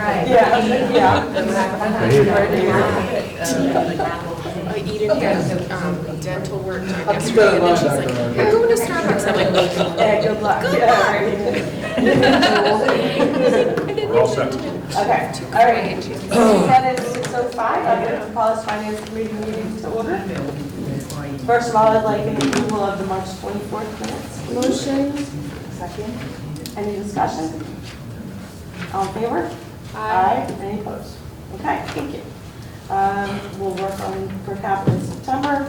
Right. Yeah. Eden has dental work time That's yesterday, better and then than she's mine, like, Dr. I'm going to Starbucks. I'm like, Yeah, good luck. We're all set. Okay, all right. At 6:05, I'm going to call this finance committee meeting to order. First of all, I'd like an approval of the March 24th minutes. Motion. Second. Any discussion? All in favor? Aye. Any opposed? Okay, thank you. We'll work on per capita in September.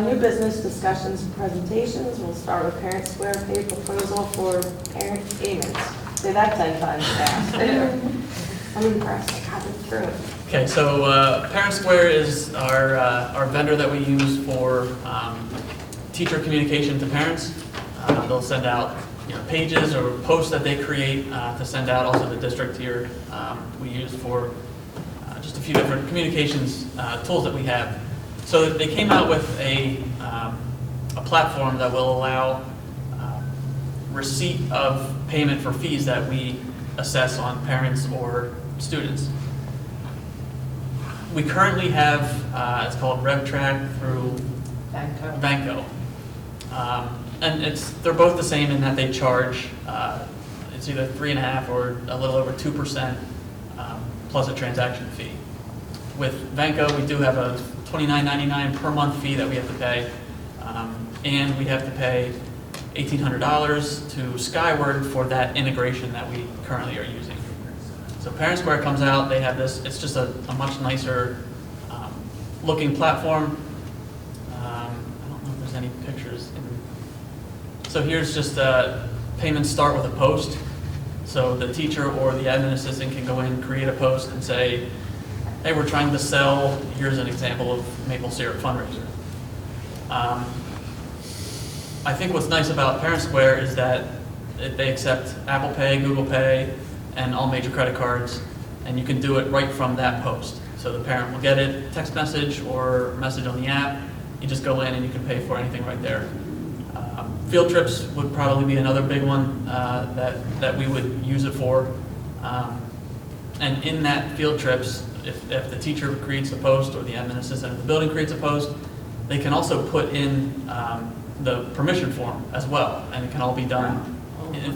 New business discussions and presentations. We'll start with Parent Square pay proposal for parent payments. Say that 10 times fast. I'm impressed. I got it through. Okay, so Parent Square is our vendor that we use for teacher communication to parents. They'll send out pages or posts that they create to send out. Also the district here we use for just a few different communications tools that we have. So they came out with a platform that will allow receipt of payment for fees that we assess on parents or students. We currently have, it's called RevTrack through Vanco. And they're both the same in that they charge, it's either 3.5% or a little over 2% plus a transaction fee. With Vanco, we do have a $29.99 per month fee that we have to pay, and we have to pay $1,800 to Skyward for that integration that we currently are using. So Parent Square comes out, they have this, it's just a much nicer looking platform. I don't know if there's any pictures. So here's just payments start with a post. So the teacher or the admin assistant can go in, create a post and say, hey, we're trying to sell, here's an example of maple syrup fundraiser. I think what's nice about Parent Square is that they accept Apple Pay, Google Pay, and all major credit cards, and you can do it right from that post. So the parent will get it, text message or message on the app. You just go in and you can pay for anything right there. Field trips would probably be another big one that we would use it for. And in that field trips, if the teacher creates a post or the admin assistant at the building creates a post, they can also put in the permission form as well, and it can all be done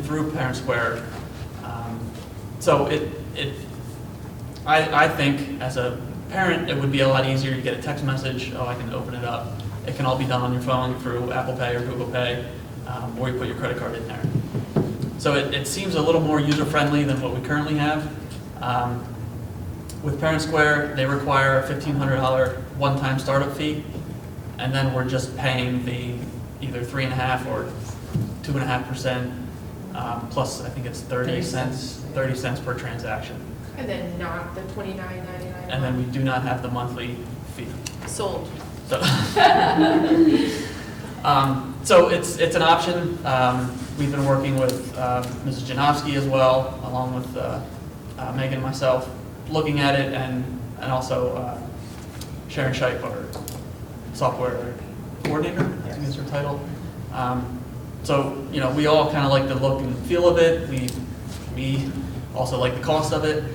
through Parent Square. So I think as a parent, it would be a lot easier. You get a text message, oh, I can open it up. It can all be done on your phone through Apple Pay or Google Pay, or you put your credit card in there. So it seems a little more user-friendly than what we currently have. With Parent Square, they require a $1,500 one-time startup fee, and then we're just paying the either 3.5% or 2.5%, plus I think it's 30 cents per transaction. and then not the $29.99. And then we do not have the monthly fee. Sold. So, so it's an option. We've been working with Mrs. Janowski as well, along with Megan and myself, looking at it, and also Sharon Scheip, our software coordinator, I think is her title. So we all kind of like the look and feel of it. We also like the cost of it.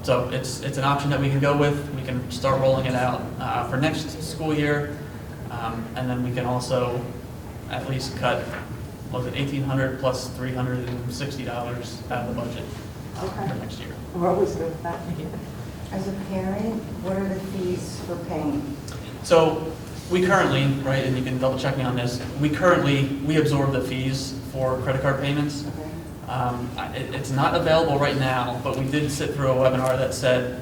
So it's an option that we can go with. We can start rolling it out for next school year, and then we can also at least cut, was it $1,800 plus $360 out of the budget for next year. We're always good with that. As a parent, what are the fees for paying? So we currently, right, and you can double check me on this, we absorb the fees for credit card payments. Okay. It's not available right now, but we did sit through a webinar that said,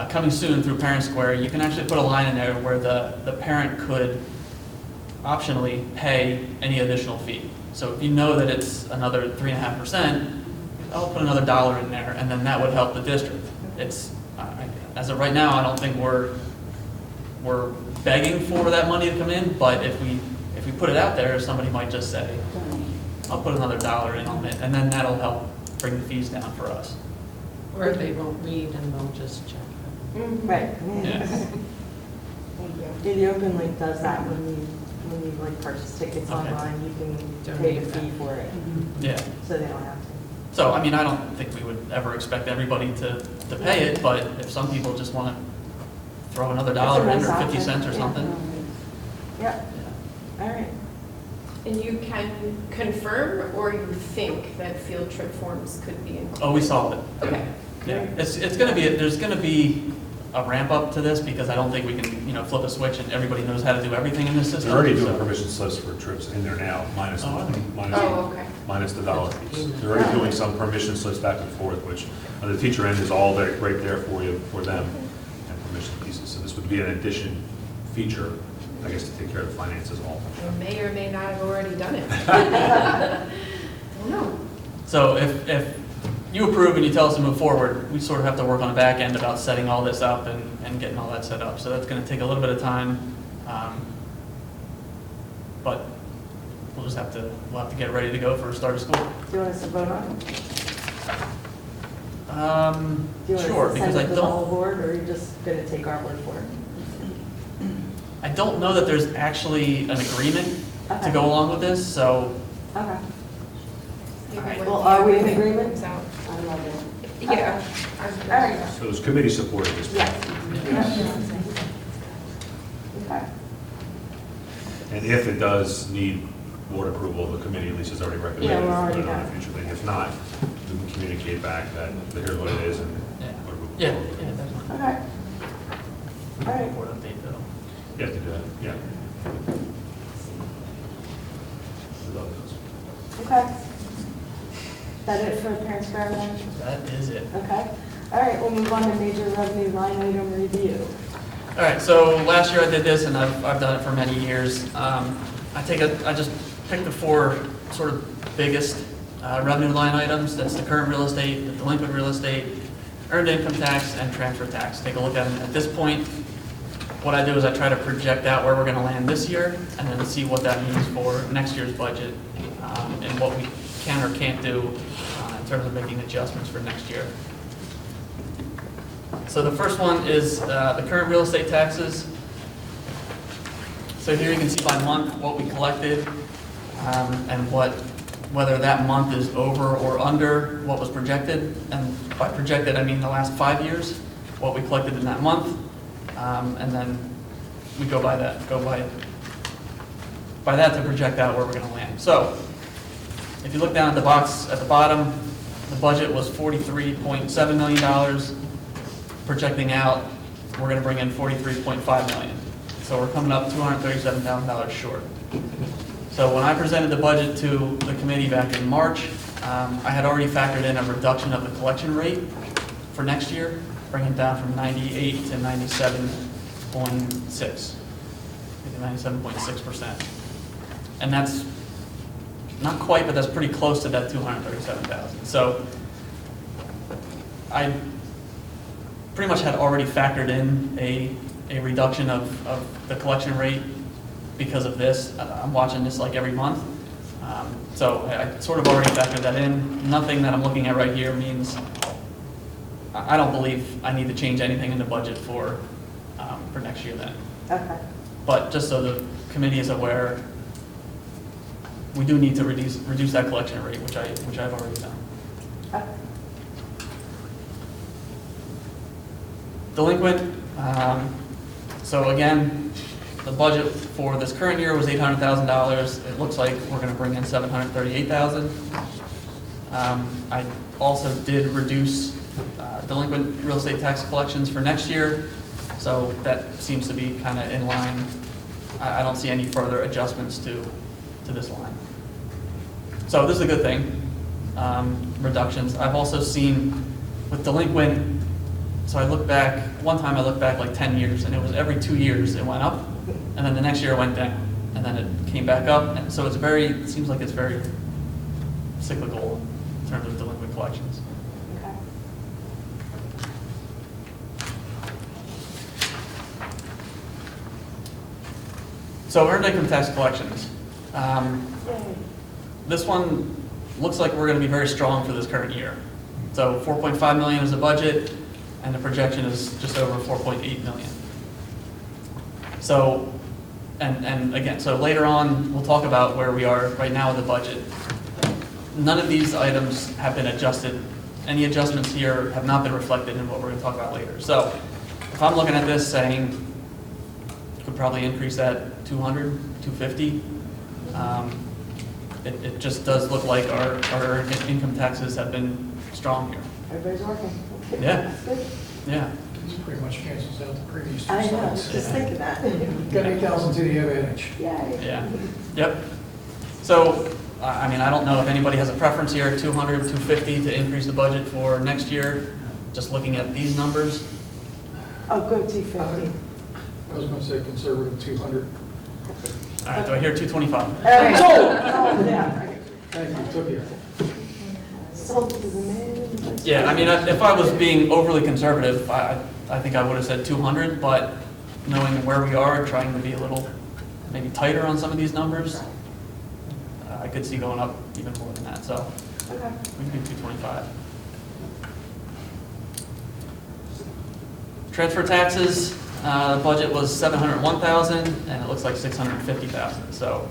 coming soon through Parent Square, you can actually put a line in there where the parent could optionally pay any additional fee. So if you know that it's another 3.5%, I'll put another $1 in there, and then that would help the district. It's as of right now, I don't think we're begging for that money to come in, but if we put it out there, somebody might just say, I'll put another $1 in on it, and then that'll help bring the fees down for us. Or they won't read and they'll just check it. Right. Yeah. Thank you. Yeah, the Open Link does that when you like purchase tickets Okay. online, you can pay Donate the fee that. for it, Yeah. so they don't have to. So, I mean, I don't think we would ever expect everybody to pay it, but if some people just want to throw another dollar in or 50 cents or something. Yep, all right. And you can confirm or you think that field trip forms could be included? Oh, we solved it. Okay. Yeah, it's going to be, there's going to be a ramp up to this because I don't think we can, flip a switch and everybody knows how to do everything in this system. They're already doing so- permission slips for trips in there now, minus Oh, are they? Oh, okay. minus the dollar piece. They're already doing some permission slips back and forth, which on the teacher end is all there, right there for you, for them, and permission pieces. So this would be an addition feature, I guess, to take care of the finances all. You may or may not have already done it. Don't know. So if you approve and you tell us to move forward, we sort of have to work on the back end about setting all this up and getting all that set up. So that's going to take a little bit of time. But we'll have to get ready to go for start of school. Do you want us to vote on it? Do you Sure, want us to because send I it to the whole don't, board, or are you just going to take our word for it? I don't know that there's actually an agreement to Okay. go along with this, so Okay. Maybe Alright. when Well, the are we in agreement agreement? comes out. I'm not doing it. Yeah. All right. So there's committee support at this point. Yes. Okay. And if it does need board approval, the committee at least has already recommended. Yeah, we're already put it on a done. future thing. If not, we can communicate back that here's what it is and. yeah, we're moving yeah, forward. yeah, that's fine. Okay. All right. Board update though. You have to do that, yeah. We love those. Okay. That it for parents fair then? That is it. Okay. All right, we'll move on to major revenue line item review. All right, so last year I did this, and I've done it for many years. I just picked the four sort of biggest revenue line items. That's the current real estate, the delinquent real estate, earned income tax, and transfer tax. Take a look at them. At this point, what I do is I try to project out where we're going to land this year, and then see what that means for next year's budget, and what we can or can't do in terms of making adjustments for next year. So the first one is the current real estate taxes. So here you can see by month what we collected and whether that month is over or under what was projected. And by projected, I mean the last 5 years, what we collected in that month. And then we go by that to project out where we're going to land. So if you look down at the box at the bottom, the budget was $43.7 million. Projecting out, we're going to bring in $43.5 million. So we're coming up $237,000 short. So when I presented the budget to the committee back in March, I had already factored in a reduction of the collection rate for next year, bringing it down from 98 to 97.6, 97.6%. And that's not quite, but that's pretty close to that 237,000. So I pretty much had already factored in a reduction of the collection rate because of this. I'm watching this like every month. So I sort of already factored that in. Nothing that I'm looking at right here means, I don't believe I need to change anything in the budget for next year then. Okay. But just so the committee is aware, we do need to reduce that collection rate, which I've already done. Okay. Delinquent, so again, the budget for this current year was $800,000. It looks like we're going to bring in $738,000. I also did reduce delinquent real estate tax collections for next year, so that seems to be kind of in line. I don't see any further adjustments to this line. So this is a good thing, reductions. I've also seen with delinquent, so one time I looked back like 10 years, and it was every 2 years it went up, and then the next year it went down, and then it came back up, and so it seems like it's very cyclical in terms of delinquent collections. Okay. So earned income tax collections. Yay. This one looks like we're going to be very strong for this current year. So 4.5 million is the budget, and the projection is just over 4.8 million. So, and again, so later on, we'll talk about where we are right now with the budget. none of these items have been adjusted. Any adjustments here have not been reflected in what we're going to talk about later. So if I'm looking at this saying, could probably increase that 200, 250. It just does look like our income taxes have been strong here. Everybody's working. Yeah. That's good. Yeah. This pretty much cancels out the previous two I know, slides. just thinking that. Got 8,000 to the advantage. Yay. Yeah. Yep. So, I mean, I don't know if anybody has a preference here, 200, 250 to increase the budget for next year. Just looking at these numbers. Oh, go 250. I was going to say conservative 200. All right, do I hear 225? Oh, yeah. Thank you, took you. Sold to the man. Yeah, I mean, if I was being overly conservative, I think I would have said 200, but knowing where we are, trying to be a little maybe tighter on some of these numbers, I could see going up even more than that, so Okay. we can do 225. Transfer taxes, the budget was 701,000, and it looks like 650,000. So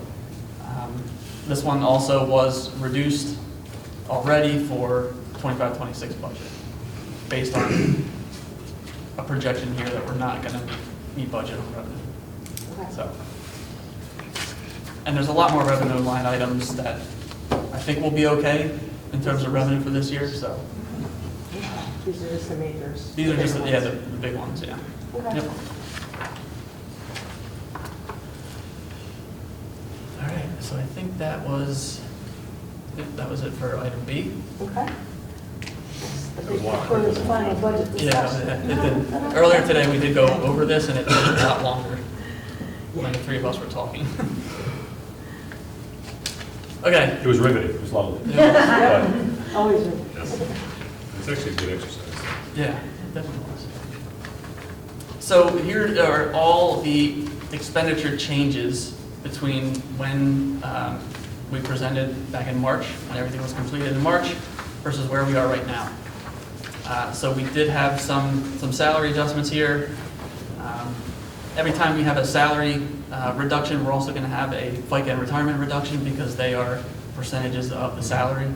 this one also was reduced already for 25-26 budget, based on a projection here that we're not going to meet budget on revenue. Okay. So, and there's a lot more revenue line items that I think will be okay in terms of revenue for this year. So These are just the majors. these are just big the ones. big ones. Yeah. Okay. Yep. All right, so I think that was it for item B. Okay. That was a lot For quicker the than final budget Yeah, discussion. it did. Earlier today, we did go over this, and it took a lot longer when the three of us were talking. Okay. It was riveting, it was lovely. Yeah, But, Always. yes, it's actually a good exercise. yeah, it definitely was. So here are all the expenditure changes between when we presented back in March, when everything was completed in March, versus where we are right now. So we did have some salary adjustments here. Every time we have a salary reduction, we're also going to have a FICA and retirement reduction because they are percentages of the salary.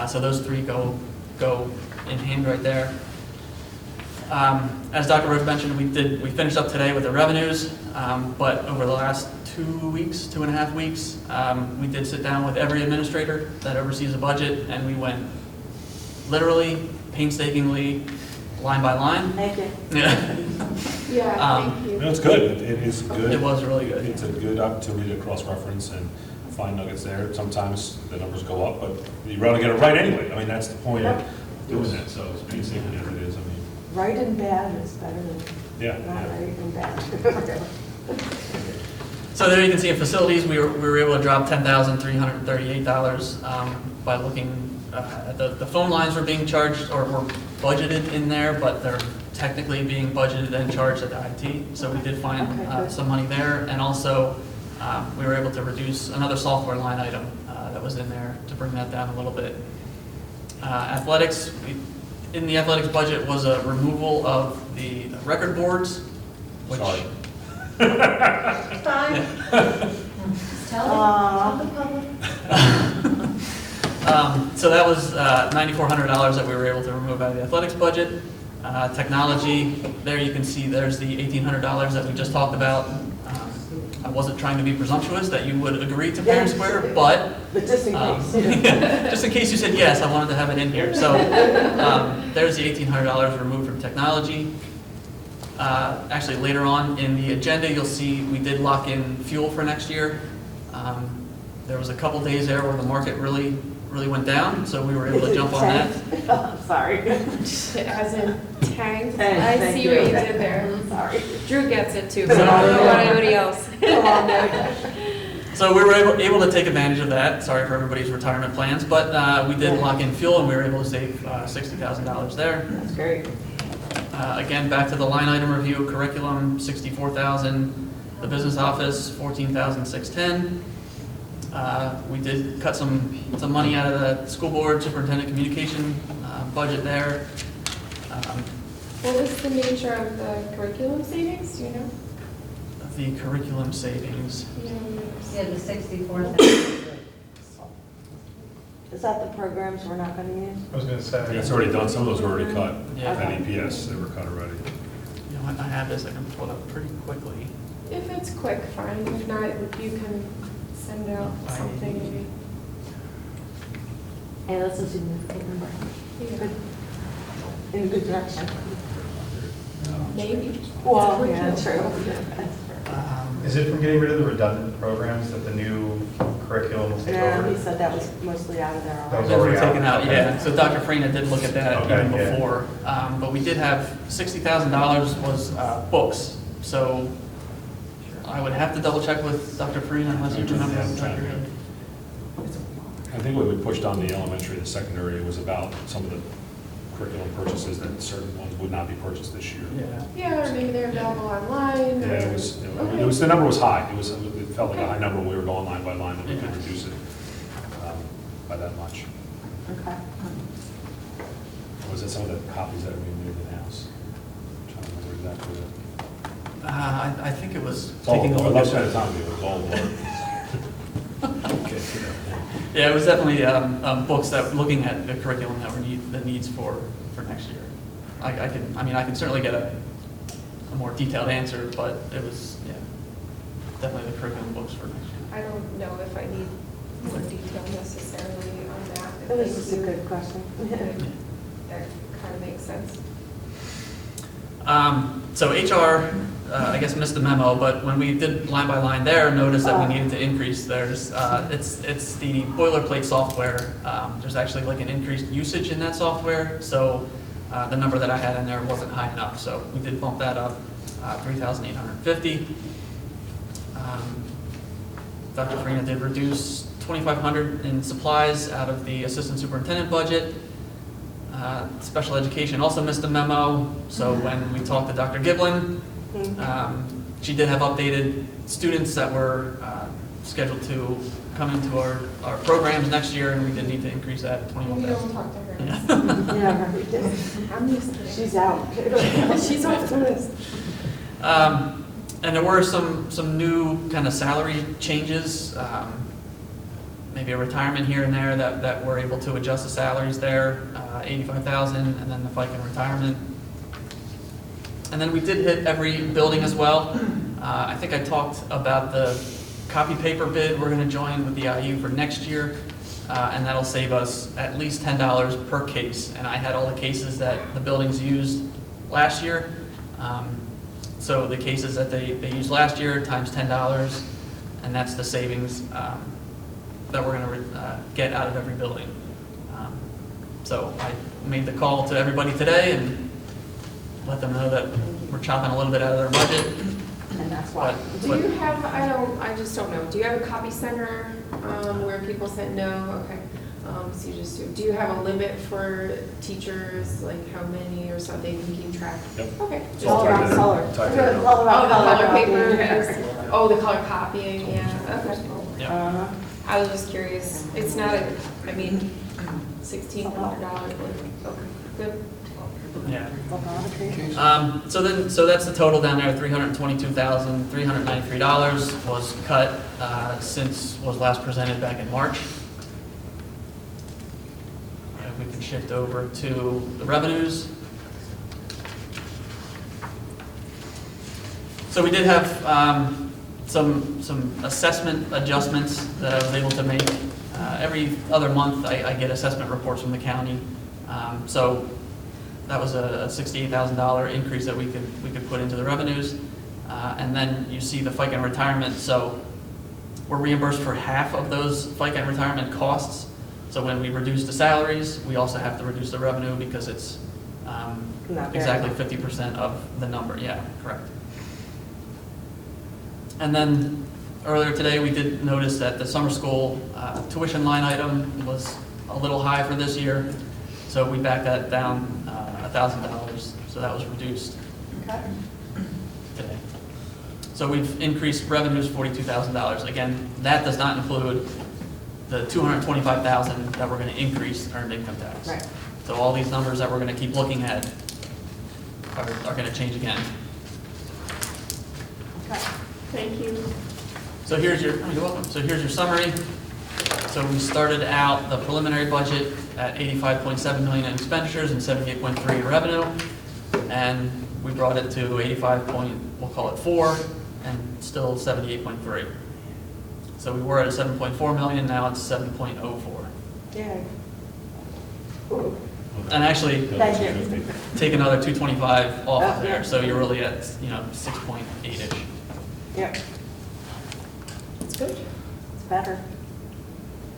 So those three go in hand right there. As Dr. Rhodes mentioned, we finished up today with the revenues, but over the last 2.5 weeks, we did sit down with every administrator that oversees a budget, and we went literally, painstakingly, line by line. Thank you. Yeah. Yeah, thank You you. know, it's good, it is good. It was really good. It's a good opportunity to cross-reference and find nuggets there. Sometimes the numbers go up, but you rather get it right anyway. I mean, that's the point of doing that, so as painstaking as it is, I mean, Right and bad is better than yeah. not yeah. right and bad. So there you can see in facilities, we were able to drop $10,338 by looking at the phone lines were being charged or were budgeted in there, but they're technically being budgeted and charged at the IT. So we did find Okay, good. some money there, and also we were able to reduce another software line item that was in there to bring that down a little bit. Athletics, in the athletics budget was a removal of the record boards, which Sorry. Fine. Just tell the public. So that was $9,400 that we were able to remove out of the athletics budget. Technology, there you can see there's the $1,800 that we just talked about. I wasn't trying to be presumptuous that you would agree to Parent Square, but But just in case. just in case you said yes, I wanted to have it in here. So there's the $1,800 removed from technology. Actually, later on in the agenda, you'll see we did lock in fuel for next year. There was a couple days there where the market really went down, so we were able to jump on that. Sorry. It hasn't tanked. Thank I see you. what you did there. Sorry. Drew gets it too, but I don't know about anybody else. Come on, now. So we were able to take advantage of that. Sorry for everybody's retirement plans, but we did lock in fuel and we were able to save $60,000 there. That's great. Again, back to the line item review, curriculum, $64,000, the business office, $14,610. We did cut some money out of the school board superintendent communication budget there. What was the nature of the curriculum savings, do you know? The curriculum savings. Yeah, the 64,000. Is Is that the programs we're not gonna use? I was gonna say. Yeah, it's already done, some of those were already cut. Yeah. At EPS, they were cut already. You know what, I have this, I can pull it up pretty quickly. If it's quick, fine. If not, you can send out something maybe. Hey, that's a significant number. Yeah. In a good direction. Maybe. Well, yeah, true. Is it from getting rid of the redundant programs that the new curriculum will take Yeah, he over? said that was mostly out of there That was already. Those were already out. taken out, Okay. yeah. So Dr. Farina did look at that Okay, even yeah. before. But we did have $60,000 was books. So I would have to double check with Dr. Farina unless you remember. I think what we pushed on the elementary and the secondary was about some of the curriculum purchases that certain ones would not be purchased this year. Yeah. Yeah, or maybe they're available online. Yeah, or- it was, the number was high. It felt like a high number when we were going line by line, that we could Yeah. reduce it by that much. Okay. Was it some of the copies that we made in-house? I'm trying to remember exactly. I think it was It's all, taking a I look love at. spending time with you, it was all blurred. Okay, Yeah, it was definitely books that, looking at the curriculum that were the needs for next year. I can certainly get a more detailed answer, but it was, yeah, definitely the curriculum books for next year. I don't know if I need more detail necessarily on that. If That was they just a do, good question. then That kind of makes sense. So HR, I guess missed the memo, but when we did line by line there, noticed that we needed to increase theirs. It's the boilerplate software. There's actually like an increased usage in that software, so the number that I had in there wasn't high enough, so we did bump that up, $3,850. Dr. Farina did reduce $2,500 in supplies out of the assistant superintendent budget. Special education also missed a memo, so when we talked to Dr. Giblin, she did have updated students that were scheduled to come into our programs next year, and we did need to increase that to We 21,000. don't talk to her. Yeah. Yeah, right. I'm used to it. She's out. She's off the list. And there were some new kind of salary changes, maybe a retirement here and there that we're able to adjust the salaries there, 85,000, and then the FICA and retirement. And then we did hit every building as well. I think I talked about the copy paper bid we're going to join with the IU for next year, and that'll save us at least $10 per case. And I had all the cases that the buildings used last year. So the cases that they used last year times $10, and that's the savings that we're going to get out of every building. So I made the call to everybody today and let them know that we're chopping a little bit out of their budget. And that's why. Do you have, I just don't know, do you have a copy center where people said no? Okay, so you just do you have a limit for teachers, like how many or something you keep track? Yep. Okay. It's just all All around typed in. color. Typed in. All around Oh, the color paper copying. is, oh, the color copying, yeah, okay. Yeah. Uh-huh. I was just curious, it's not $1,600, okay, good. Yeah. Okay. So that's the total down there, $322,393 was cut since was last presented back in March. And we can shift over to the revenues. So we did have some assessment adjustments that I was able to make. Every other month, I get assessment reports from the county. So that was a $68,000 increase that we could put into the revenues. And then you see the FICA and retirement. So we're reimbursed for half of those FICA and retirement costs. So when we reduce the salaries, we also have to reduce the revenue because it's Not very exactly much. 50% of the number. Yeah, correct. And then earlier today, we did notice that the summer school tuition line item was a little high for this year. So we backed that down $1,000, so that was reduced Okay. today. So we've increased revenues $42,000. Again, that does not include the $225,000 that we're going to increase earned income tax. Right. So all these numbers that we're going to keep looking at are going to change again. Okay. Thank you. So here's your, oh, you're welcome. So here's your summary. So So we started out the preliminary budget at 85.7 million in expenditures and 78.3 in revenue. And we brought it to we'll call it 4, and still 78.3. So we were at a 7.4 million, now it's 7.04. Yeah. And actually, Thank you. take another 225 off Oh, of there, yeah. so you're really at, 6.8-ish. Yep. It's good. It's better.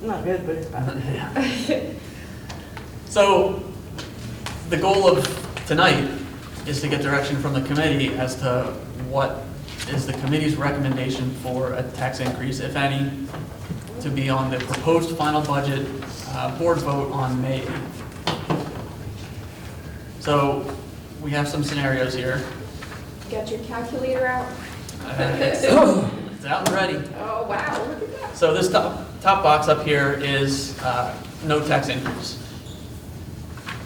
Not good, but it's better. So, the goal of tonight is to get direction from the committee as to what is the committee's recommendation for a tax increase, if any, to be on the proposed final budget board vote on May 8th. So, we have some scenarios here. Got your calculator out? It's out and ready. Oh, wow, look at that. So this top box up here is no tax increase.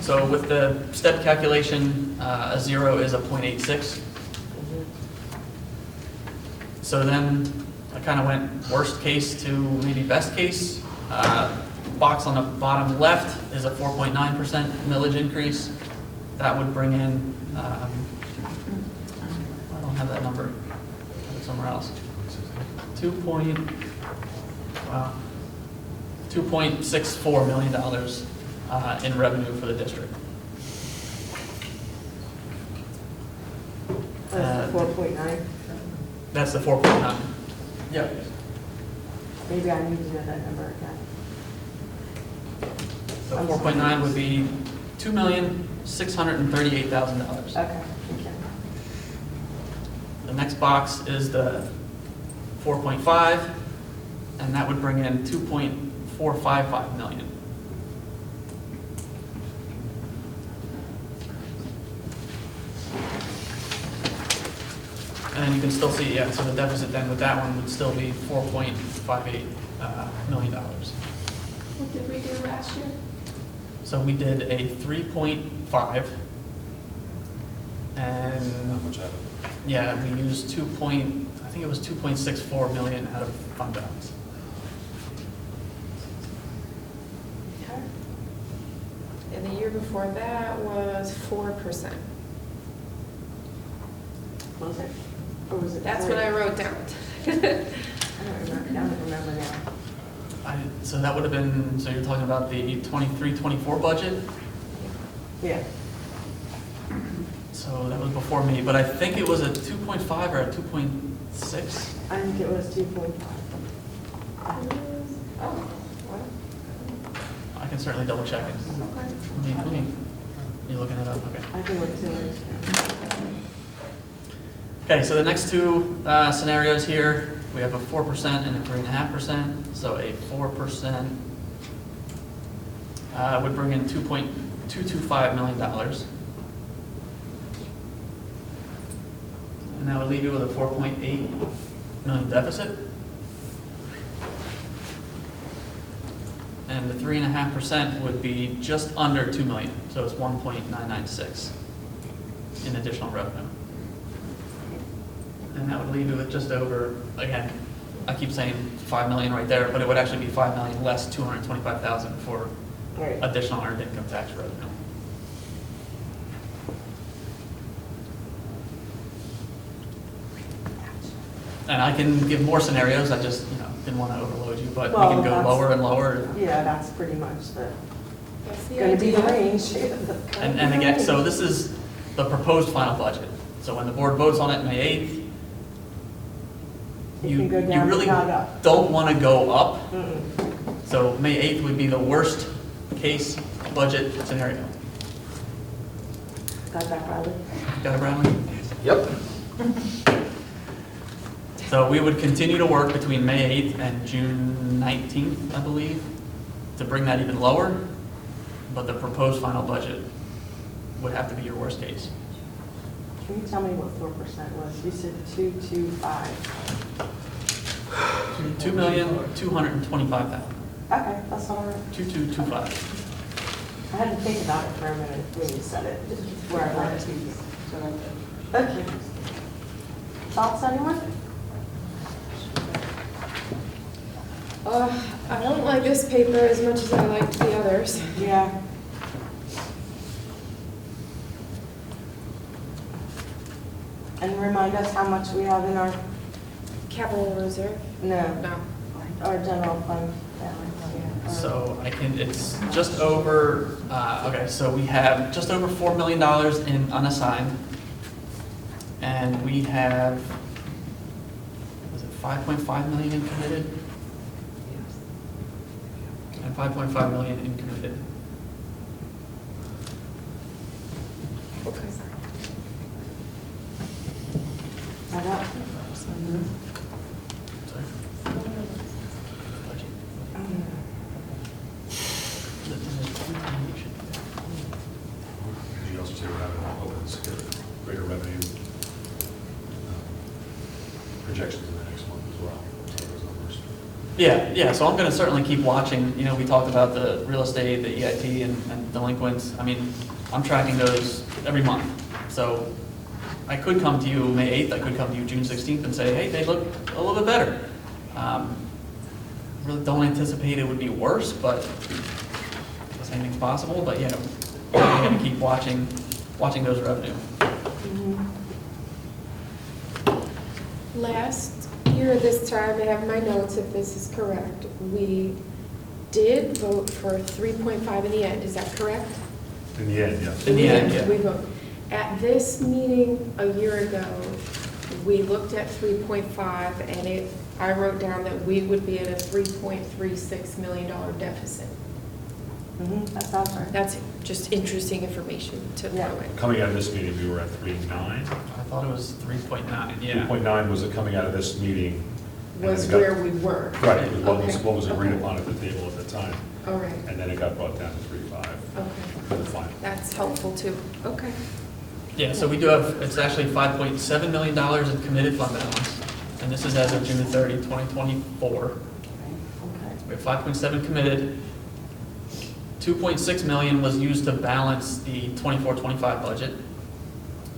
So with the step calculation, a 0 is a 0.86. So then I kind of went worst case to maybe best case. Box on the bottom left is a 4.9% millage increase. That would bring in, I don't have that number, I have it somewhere else. $2.64 million in revenue for the district. That's 4.9. That's the 4.9. Yep. Maybe I need to know that number again. So 4.9 would be $2,638,000. Okay, thank you. The next box is the 4.5, and that would bring in 2.455 million. And then you can still see, yeah, so the deficit then with that one would still be $4.58 million. What did we do last year? So we did a 3.5, and Not much out of it. yeah, we used I think it was 2.64 million out of fund balance. Okay. And the year before that was 4%. Was it? Or was it? That's what I wrote down. I don't remember now. So that would have been, so you're talking about the 23-24 budget? Yeah. So that was before me, but I think it was a 2.5 or a 2.6. I think it was 2.5. Oh, well, I can certainly double check it. okay. You looking it up? Okay. I think it was 2. Okay, so the next two scenarios here, we have a 4% and a 3.5%. So a 4% would bring in $2.225 million. And that would leave you with a 4.8 million deficit. And the 3.5% would be just under 2 million, so it's 1.996 in additional revenue. And that would leave you with just over, again, I keep saying 5 million right there, but it would actually be 5 million less 225,000 for Right. additional earned income tax revenue. And I can give more scenarios, I just, didn't want to overload you, but we Well, can go that's- lower and lower. Yeah, that's pretty much That's the going to be the idea. range. And again, so this is the proposed final budget. So when the board votes on it May 8th, It you can go you down, really but not up. don't want to go up. Mm-mm. So May 8th would be the worst case budget scenario. Got that, Bradley? Got it, Bradley? Yep. So we would continue to work between May 8th and June 19th, I believe, to bring that even lower. But the proposed final budget would have to be your worst case. Can you tell me what 4% was? You said 225. 2,225,000. Okay, that's all right. 2225. I had to think about it for a minute when you said it, just where I wanted to. Okay. Thoughts, anyone? I don't like this paper as much as I liked the others. Yeah. And remind us how much we have in our, Capital reserve? no, No. our general fund balance. Yeah. So it's just over, okay, so we have just over $4 million in unassigned. And we have, was it 5.5 million in committed? And 5.5 million in committed. Okay. That up? Sorry. Budget. You also say we're having an open security, greater revenue projections in the next month as well, some of those numbers. Yeah, so I'm gonna certainly keep watching, you know, we talked about the real estate, the EIT and delinquents. I mean, I'm tracking those every month. So I could come to you May 8th, I could come to you June 16th and say, hey, they look a little bit better. Really don't anticipate it would be worse, but the same thing's possible, but yeah, I'm gonna keep watching those revenue. Last year, this time, I have my notes if this is correct, we did vote for 3.5 in the end, is that correct? In the end, yes. In the end, yeah. We voted. At this meeting a year ago, we looked at 3.5 and I wrote down that we would be at a $3.36 million deficit. That sounds right. That's just interesting information to Yeah. throw in. Coming out of this meeting, we were at 3.9. I thought it was 3.9, yeah. 3.9 was coming out of this meeting. and Was then it got- where we were. Right, it was Okay. what was agreed Okay. upon at the table at the time, All right, and then it got brought down to 3.5 okay. for the final. That's helpful too. Okay. Yeah, so we do have, it's actually $5.7 million in committed fund balance, and this is as of June 30, 2024. Okay. We have 5.7 committed. 2.6 million was used to balance the 24-25 budget,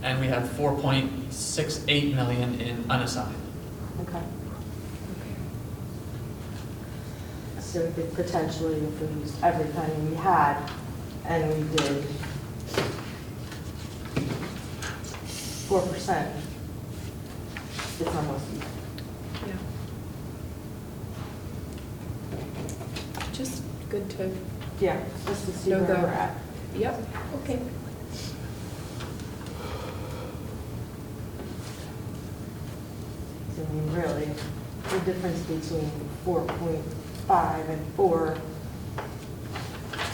and we have 4.68 million in unassigned. Okay. So we could potentially, if we used every penny we had, and we did 4%, it's almost, Yeah. Just good to, yeah, just to see No where go. we're at. yep, okay. So, I mean, really, the difference between 4.5 and 4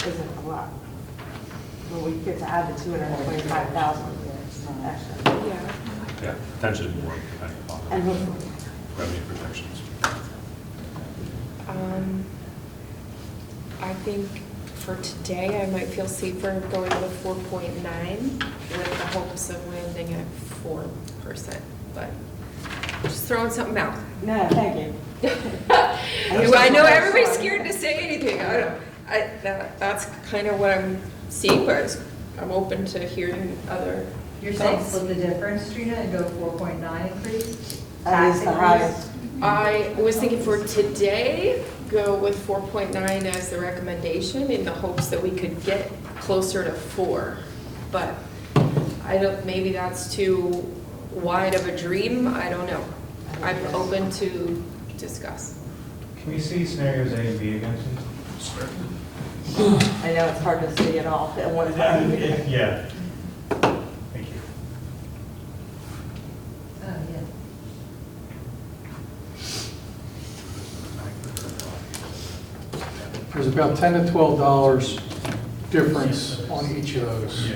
isn't a lot. Well, we get to add the 225,000 extra. Yeah. Yeah, potentially more depending upon And the hopefully, revenue projections. I think for today, I might feel safer going with 4.9 with the hopes of landing at 4%, but just throwing something out. no, thank you. I know everybody's scared to say anything. That's kind of what I'm seeing, but I'm open to hearing other You're saying thoughts. split the difference, Trina, and go 4.9 increase? That is the Tax highest. I was thinking for today, go with 4.9 as the recommendation in the hopes that we could get closer to 4. But I don't, maybe that's too wide of a dream, I don't know. I'm open to discuss. Can we see scenarios A and B again, I know it's hard to see it all at one please? time. Yeah. Thank you. Oh, yeah. There's about $10 to $12 difference on each of those,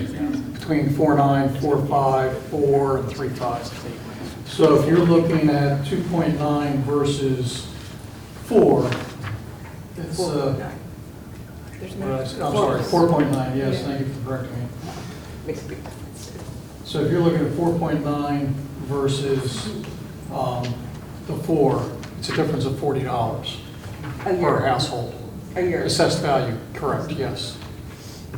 between 4.9, 4.5, 4, and 3.5. So if you're looking at 2.9 versus 4, it's, There's I'm no, sorry, 4.9, yes, thank you for correcting me. Makes a big difference. So if you're looking at 4.9 versus the 4, it's a difference of $40 A per year. household. A year. Assessed value, correct, yes.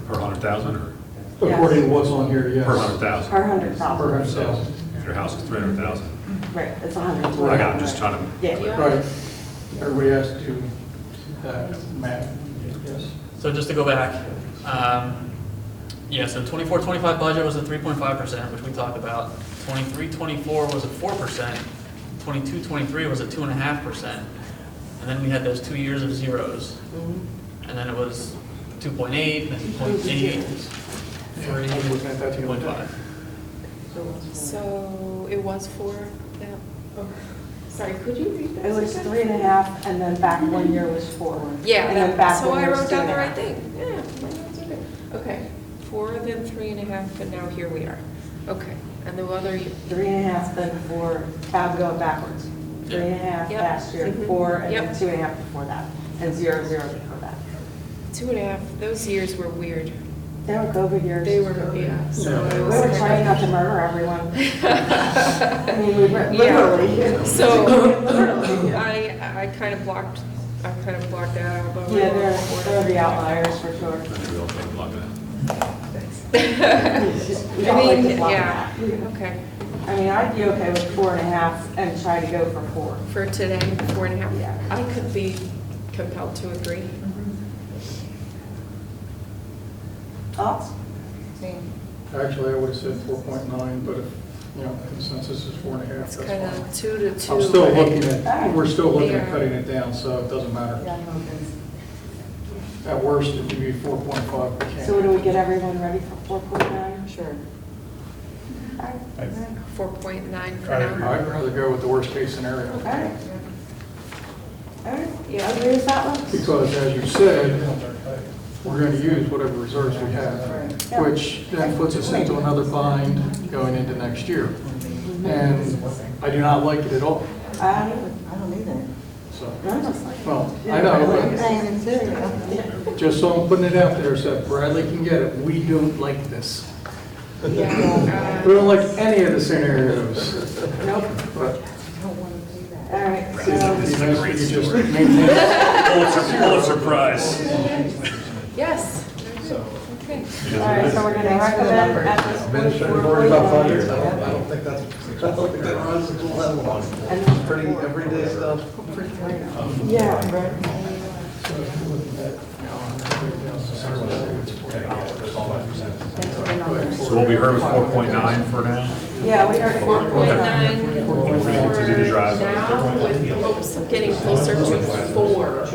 Per 100,000 or According to what's on here, yes. per 100,000? Per 100,000. Per 100,000. If your house is 300,000. Right, it's 120. I got, I'm just trying to. Yeah. Yeah. Right. Everybody has to Matt, yes? So just to go back, yeah, so 24-25 budget was at 3.5%, which we talked about. 23-24 was at 4%. 22-23 was at 2.5%. And then we had those 2 years of zeros. And then it was 2.8, then 2.8, 3, I'm looking at that the other day. 2.5. So it was 4, yeah. Oh, sorry, could you read that? It was again? 3.5, and then back 1 year was 4. Yeah, And then back so 1 I year was wrote down the 2.5. right thing. Yeah, my notes are good. Okay, 4, then 3.5, and now here we are. Okay, and the other, 3.5, then 4, I'm going backwards. 3.5 Yep. last year, Mhm. 4, and then Yep. 2.5 before that, and 0 before that. 2.5, those years were weird. They were COVID years. They were, yeah. So Yeah. it We was were kind trying of- not to murder everyone. I mean, we were Yeah. literally. So Literally, yeah. I kind of blocked that out. But Yeah, they're the outliers for sure. I think we all try to block it out. We I don't like to mean, block yeah, that. okay. I mean, I'd be okay with 4.5 and try to go for 4. For today, 4.5. Yeah. I could be compelled to agree. Thoughts? Actually, I would have said 4.9, but if, consensus is 4.5, It's that's kind fine. of 2 to 2. I'm still looking at, we're still looking at Yeah. cutting it down, so it doesn't matter. At worst, it could be 4.5, we can't. So do we get everyone ready for 4.9? Sure. 4.9 for I now. agree. I'd rather go with the worst case scenario. All right. All right, Yeah. agree with that one? Because as you said, we're going to use whatever reserves we have, which then puts us into another bind going into next year. And I do not like it at all, I don't either. so. don't. Well, I know, but Paying in cereal. just so I'm putting it out there, so if Bradley can get it, we don't like this. Yeah. We don't like any of the scenarios. Nope. But All right, This so, is a great you just story. maintain Pulitzer Prize. Yes. Okay. all right, so we're going to recommend at this point 4.9. I don't think that runs to the level. And Pretty everyday stuff. yeah, right. So what we heard was 4.9 for now. Yeah, we heard 4.9. 4.9 Continue to drive. for now, with hopes of getting closer to 4.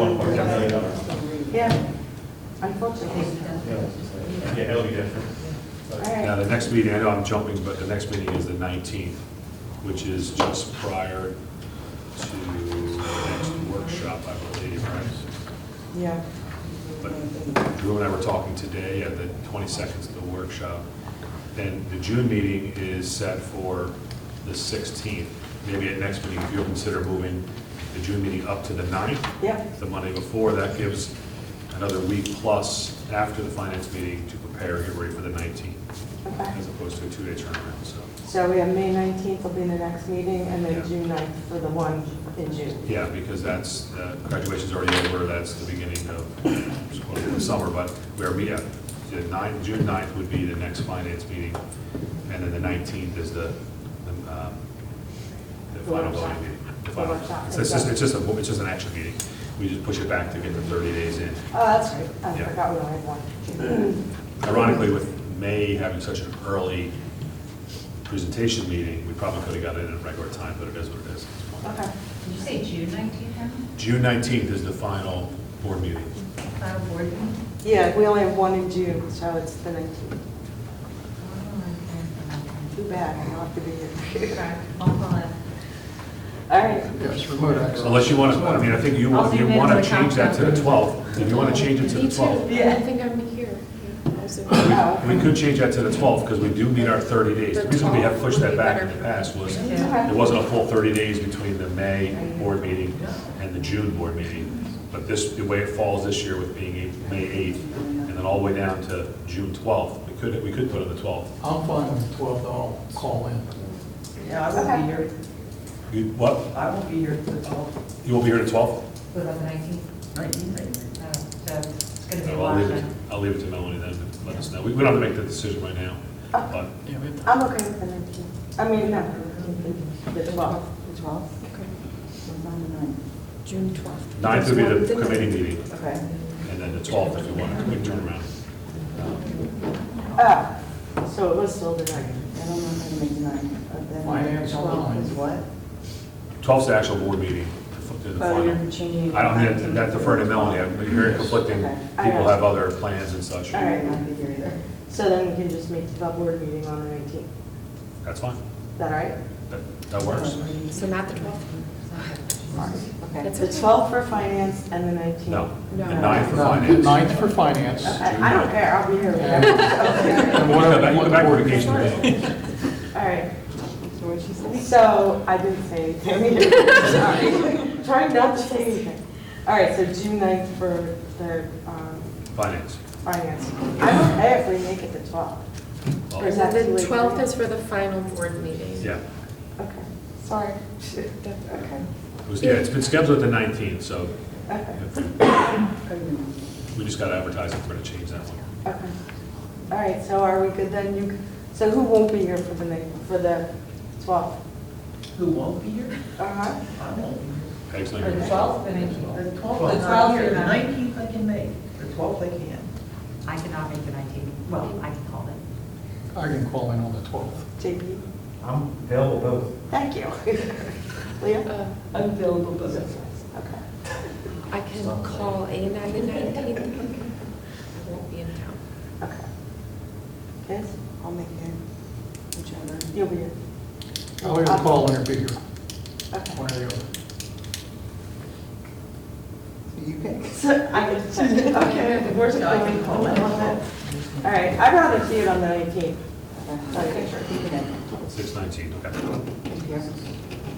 Yeah, unfortunately. Yeah, it'll be different. All Now, right, the next meeting, I know I'm jumping, but the next meeting is the 19th, which is just prior to the next workshop, I believe, right? yeah. But Drew and I were talking today at the 22nd of the workshop, and the June meeting is set for the 16th. Maybe at next meeting, if you'll consider moving the June meeting up to the 9th, Yep, the Monday before, that gives another week plus after the finance meeting to prepare, get ready for the 19th, okay. as opposed to a 2-day turnaround, so. So we have May 19th will be the next meeting, and then Yeah. June 9th for the one in June. Yeah, because that's, graduation's already over, that's the beginning of the summer, but where we have, June 9th would be the next finance meeting, and then the 19th is the final workshop. voting meeting. The The final- workshop. It's just an action meeting. We just push it back to get the 30 days in. Oh, that's right, I Yeah. forgot we only had one. Ironically, with May having such an early presentation meeting, we probably could have got it in a regular time, but it is what it is. Okay, Did you say June 19th now? June 19th is the final board meeting. Final board meeting? yeah, we only have one in June, so it's the 19th. Too bad, I don't have to be here. Okay, I'll call it. All right, Yes, remote access. Unless you want to, I mean, I think you I'll want zoom into to the change that to the conference. 12th. If you want to change it to Me the too. 12th. I don't think I'm here. Yeah, also- no, We could change that to the 12th because we do meet our 30 days. The The reason we have 12th pushed would that be back in better. the past was Okay. there wasn't a full 30 days between the May board meeting and the June board meeting. But this, the way it falls this year with being May 8th and then all the way down to June 12th, we could put it on the 12th. I'm fine with the 12th, I'll call in. Yeah, I won't be here. You, what? I won't be here till 12. You won't be here the 12th? What about the 19th? 19th. So it's going to be a I'll wash leave it, then. I'll leave it to Melanie then to let us know. We don't have to make the decision right now, but Yeah, we have I'm okay with the 19th. I mean, no, the 12th. The 12th? Okay. So it's on the 9th. June 12th. 9th would be That's the one- committee meeting, Okay. and then the 12th if you want a quick turnaround. Ah, so it was still the 9th. I don't know if I can make 9, but then Finance on the 12 9th. is what? 12th's the actual board meeting, the Oh, final. you're changing. I don't mean that defer to Melanie, I'm very conflicting, Okay. people have other plans and such. All I right. might not be here either. So then we can just make the board meeting on the 19th. That's fine, Is that all right? that works. So not the 12th? Okay. That's The okay. 12th for finance and the 19th. No, No. the 9th for No, the finance. 9th for finance. I don't care, I'll be here. And You go whatever back- you go back to board vacation meeting. day. All right, So what she said? so I didn't say anything. Sorry. Trying not to say anything. All right, so June 9th for the Finance. finance. I'm okay if we make it the 12th. Or is that too The late? 12th is for the final board meeting. Yeah, Okay, sorry. Okay, it's been scheduled at the 19th, so okay, we just got to advertise if we're going to change that one. okay. All right, so are we good then? So who won't be here for the 12th? Who won't be here? Uh-huh. I won't be here. Peg's not Or the here. 12th, and The 12th, The the 12th 12th, you're the not. 19th I can make, the 12th I can't. I cannot make the 19th. Well, I can call it. I can call in on the 12th. JP? I'm available both. Thank you. Leah? I'm available, but Okay. I can call a night at 19th. I won't be in town. Okay. Liz? I'll make it, whichever. You'll be here. I'll either call in or be here, Okay. one or the other. You pick. So I can check. Okay. Where's it I going? can call it. All right, I'd rather see it on the 19th. Okay, sure, keep it in. 6/19, okay. Thank you.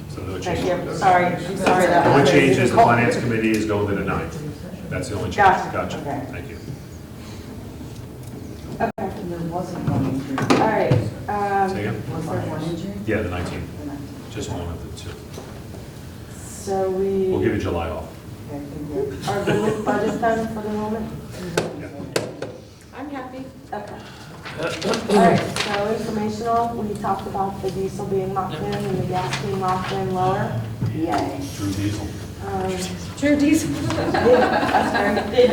So no Thank change. you. Sorry, I'm sorry The that. only was- change is the finance committee is going to the 9th. That's the only change. Gotcha. Okay. Thank you. Okay. And there wasn't one injury. All right. Say again? Was there one injury? Yeah, the 19th, The 19th. just one of the two. So we We'll give you July off. Okay, thank you. are good with budget then for the moment? I'm happy. Okay. All right, so informational, we talked about the diesel being locked in and the gas being locked in lower. Yay. Drew Diesel. True diesel. That's great.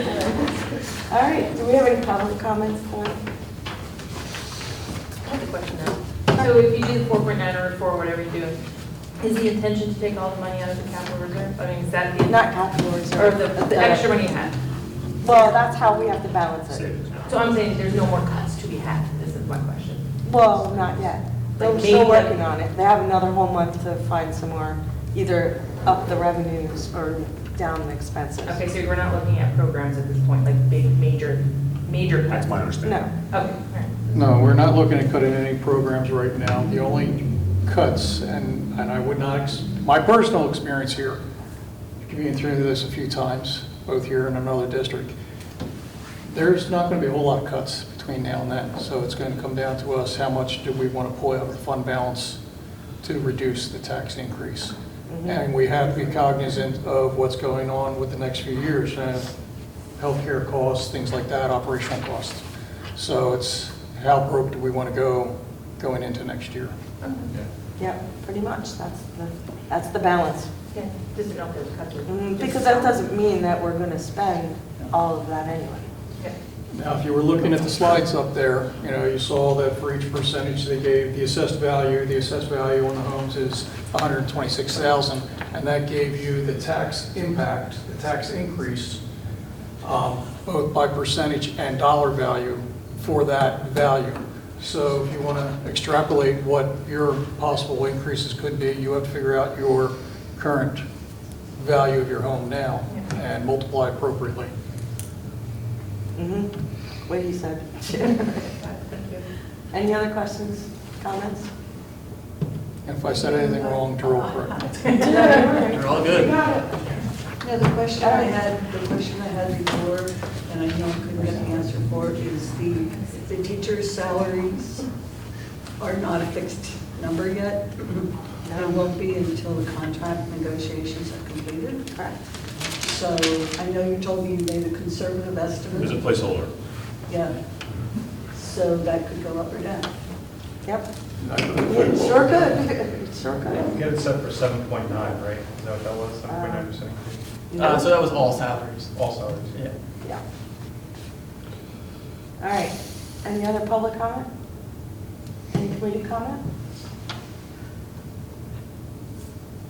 All right, do we have any public comments tonight? I have a question now. So if you do the 4.9 or 4, whatever you do, is the intention to take all the money out of the capital reserve? I mean, is that the, Not capital or reserve. the extra money you had? Well, that's how we have to balance it. Savings. So I'm saying there's no more cuts to be had, this is my question. Well, not yet. They're Like still maybe- working on it. They have another whole month to find some more, either up the revenues or down the expenses. Okay, so we're not looking at programs at this point, like big, major cuts? That's my understanding. No. Okay, all right. No, we're not looking at cutting any programs right now. The only cuts, and I would not, my personal experience here, being through this a few times, both here and another district, there's not going to be a whole lot of cuts between now and then. So it's going to come down to us, how much do we want to pull out of the fund balance to reduce the tax increase? And we have to be cognizant of what's going on with the next few years, healthcare costs, things like that, operational costs. So it's how broke do we want to go going into next year? Yep, pretty much. That's the balance. Yeah, just to know if those cuts were. Because that doesn't mean that we're going to spend all of that anyway. Yeah. Now, if you were looking at the slides up there, you saw that for each percentage they gave the assessed value on the homes is 126,000, and that gave you the tax impact, the tax increase, both by percentage and dollar value for that value. So if you want to extrapolate what your possible increases could be, you have to figure out your current value of your home now and multiply appropriately. What he said. Thank you. Any other questions, comments? And if I said anything wrong, Drew, correct. You're all good. Yeah, the question I had before, and I know I couldn't get the answer for, is the teachers' salaries are not a fixed number yet. It won't be until the contract negotiations are completed. Correct. So I know you told me you made a conservative There's a estimate. placeholder. Yeah. So that could go up or down. Yep. It sure could. It sure could. Get it set for 7.9, right? Is that what that was, 7.9% increase? So that was all salaries. All salaries. Yeah. Yeah. All right. Any other public comment? Any committee comment?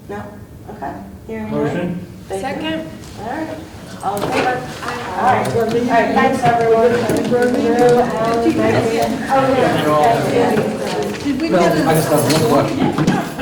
No? Okay. Hearing none. Motion? Thank you. Second? All right. All in favor? All right. All right, thanks, everyone. Thank you. Did we get I just have one question.